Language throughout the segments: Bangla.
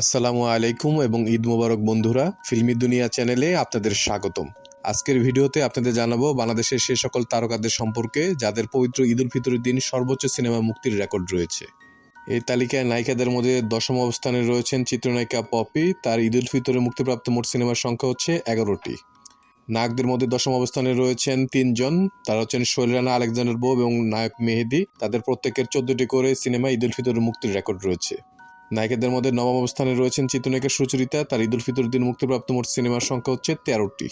আসসালামু আলাইকুম এবং ঈদ মোবারক বন্ধুরা। ফিল্মি দুনিয়া চ্যানেলে আপনাদের স্বাগতম। আজকের ভিডিওতে আপনাদের জানাবো বাংলাদেশের সে সকল তারকাদের সম্পর্কে যাদের পবিত্র ঈদ উল ফিতরের দিন সর্বোচ্চ সিনেমা মুক্তির রেকর্ড রয়েছে। এই তালিকায় নায়িকাদের মধ্যে 10ম অবস্থানে রয়েছেন চিত্রনায়িকা পপি। তার ঈদ উল ফিতরে মুক্তিপ্রাপ্ত মোট সিনেমার সংখ্যা হচ্ছে 11টি। নায়কদের মধ্যে 10ম অবস্থানে রয়েছেন 3 জন। তারা হচ্ছেন শৈল রানা, আলেকজান্ডার বোব এবং নায়ক মেহেদী। তাদের প্রত্যেকের 14টি করে সিনেমা ঈদ উল ফিতরের মুক্তির রেকর্ড রয়েছে। নায়িকাদের মধ্যে 9ম অবস্থানে রয়েছেন চিত্রনায়িকা সুচরিতা। তার ঈদ উল ফিতরের দিন মুক্তিপ্রাপ্ত মোট সিনেমার সংখ্যা হচ্ছে 13টি।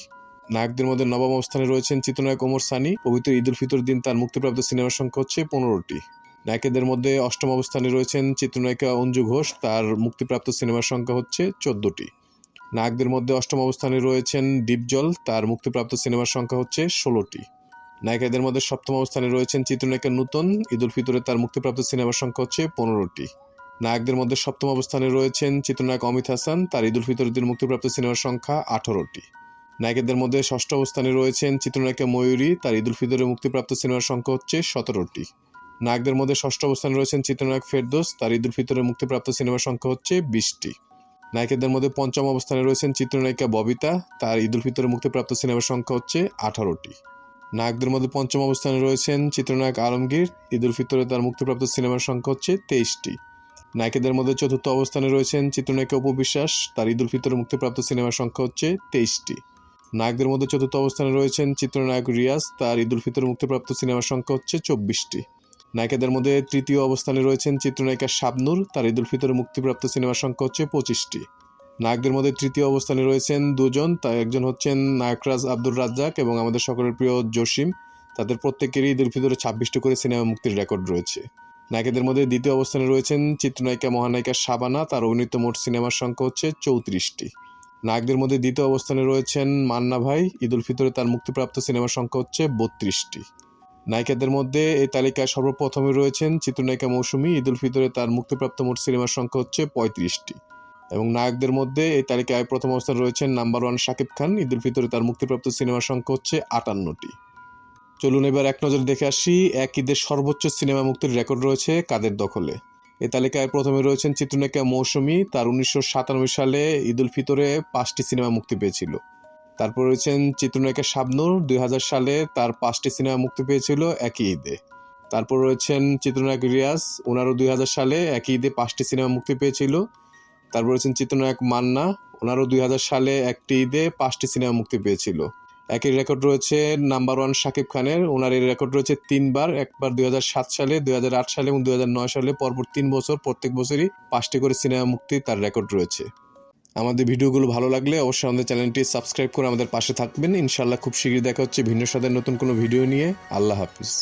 নায়কদের মধ্যে 9ম অবস্থানে রয়েছেন চিত্রনায়ক ওমর সানি। পবিত্র ঈদ উল ফিতরের দিন তার মুক্তিপ্রাপ্ত সিনেমার সংখ্যা হচ্ছে 15টি। নায়িকাদের মধ্যে 8ম অবস্থানে রয়েছেন চিত্রনায়িকা অঞ্জু ঘোষ। তার মুক্তিপ্রাপ্ত সিনেমার সংখ্যা হচ্ছে 14টি। নায়কদের মধ্যে 8ম অবস্থানে রয়েছেন ডিপজল। তার মুক্তিপ্রাপ্ত সিনেমার সংখ্যা হচ্ছে 16টি। নায়িকাদের মধ্যে 7ম অবস্থানে রয়েছেন চিত্রনায়িকা নূতন। ঈদ উল ফিতরে তার মুক্তিপ্রাপ্ত সিনেমার সংখ্যা হচ্ছে 15টি। নায়কদের মধ্যে 7ম অবস্থানে রয়েছেন চিত্রনায়ক অমিত হাসান। তার ঈদ উল ফিতরের দিন মুক্তিপ্রাপ্ত সিনেমার সংখ্যা 18টি। নায়িকাদের মধ্যে 6ষ্ঠ অবস্থানে রয়েছেন চিত্রনায়িকা ময়ূরী। তার ঈদ উল ফিতরে মুক্তিপ্রাপ্ত সিনেমার সংখ্যা হচ্ছে 17টি। নায়কদের মধ্যে 6ষ্ঠ অবস্থানে রয়েছেন চিত্রনায়ক ফেরদৌস। তার ঈদ উল ফিতরে মুক্তিপ্রাপ্ত সিনেমার সংখ্যা হচ্ছে 20টি। নায়িকাদের মধ্যে 5ম অবস্থানে রয়েছেন চিত্রনায়িকা ববিতা। তার ঈদ উল ফিতরে মুক্তিপ্রাপ্ত সিনেমার সংখ্যা হচ্ছে 18টি। নায়কদের মধ্যে 5ম অবস্থানে রয়েছেন চিত্রনায়ক আলমগীর। ঈদ উল ফিতরে তার মুক্তিপ্রাপ্ত সিনেমার সংখ্যা হচ্ছে 23টি। নায়িকাদের মধ্যে 4র্থ অবস্থানে রয়েছেন চিত্রনায়িকা অপু বিশ্বাস। তার ঈদ উল ফিতরে মুক্তিপ্রাপ্ত সিনেমার সংখ্যা হচ্ছে 23টি। নায়কদের মধ্যে 4র্থ অবস্থানে রয়েছেন চিত্রনায়ক রিয়াজ। তার ঈদ উল ফিতরে মুক্তিপ্রাপ্ত সিনেমার সংখ্যা হচ্ছে 24টি। নায়িকাদের মধ্যে 3য় অবস্থানে রয়েছেন চিত্রনায়িকা শাবনূর। তার ঈদ উল ফিতরে মুক্তিপ্রাপ্ত সিনেমার সংখ্যা হচ্ছে 25টি। নায়কদের মধ্যে 3য় অবস্থানে রয়েছেন দুজন। তার একজন হচ্ছেন নায়করাজ আব্দুর রাজ্জাক এবং আমাদের সকলের প্রিয় জসিম। তাদের প্রত্যেকেরই ঈদ উল ফিতরে 26টি করে সিনেমা মুক্তির রেকর্ড রয়েছে। নায়িকাদের মধ্যে 2য় অবস্থানে রয়েছেন চিত্রনায়িকা মহানায়িকা শাবানা। তার অভিনীত মোট সিনেমার সংখ্যা হচ্ছে 34টি। নায়কদের মধ্যে 2য় অবস্থানে রয়েছেন মান্না ভাই। ঈদ উল ফিতরে তার মুক্তিপ্রাপ্ত সিনেমার সংখ্যা হচ্ছে 32টি। নায়িকাদের মধ্যে এই তালিকায় সর্বপ্রথমে রয়েছেন চিত্রনায়িকা মৌসুমী। ঈদ উল ফিতরে তার মুক্তিপ্রাপ্ত মোট সিনেমার সংখ্যা হচ্ছে 35টি। এবং নায়কদের মধ্যে এই তালিকায় প্রথম অবস্থানে রয়েছেন নাম্বার 1 শাকিব খান। ঈদ উল ফিতরে তার মুক্তিপ্রাপ্ত সিনেমার সংখ্যা হচ্ছে 58টি। চলুন এবার এক নজর দেখে আসি এক ঈদের সর্বোচ্চ সিনেমা মুক্তির রেকর্ড রয়েছে কাদের দখলে। এই তালিকায় প্রথমে রয়েছেন চিত্রনায়িকা মৌসুমী। তার 1997 সালে ঈদ উল ফিতরে 5টি সিনেমা মুক্তি পেয়েছিল। তারপর রয়েছেন চিত্রনায়িকা শাবনূর। 2000 সালে তার 5টি সিনেমা মুক্তি পেয়েছিল একই ঈদে। তারপর রয়েছেন চিত্রনায়ক রিয়াজ। ওনারও 2000 সালে একই ঈদে 5টি সিনেমা মুক্তি পেয়েছিল। তারপর রয়েছেন চিত্রনায়ক মান্না। ওনারও 2000 সালে একটি ঈদে 5টি সিনেমা মুক্তি পেয়েছিল। একই রেকর্ড রয়েছে নাম্বার 1 শাকিব খানের। ওনার এই রেকর্ড রয়েছে 3বার। একবার 2007 সালে, 2008 সালে এবং 2009 সালে। পরপর 3 বছর প্রত্যেক বছরই 5টি করে সিনেমা মুক্তি তার রেকর্ড রয়েছে। আমাদের ভিডিওগুলো ভালো লাগলে অবশ্যই আমাদের চ্যানেলটি সাবস্ক্রাইব করে আমাদের পাশে থাকবেন। ইনশাআল্লাহ খুব শীঘ্রই দেখা হচ্ছে ভিন্ন স্বাদের নতুন কোনো ভিডিও নিয়ে। আল্লাহ হাফিজ।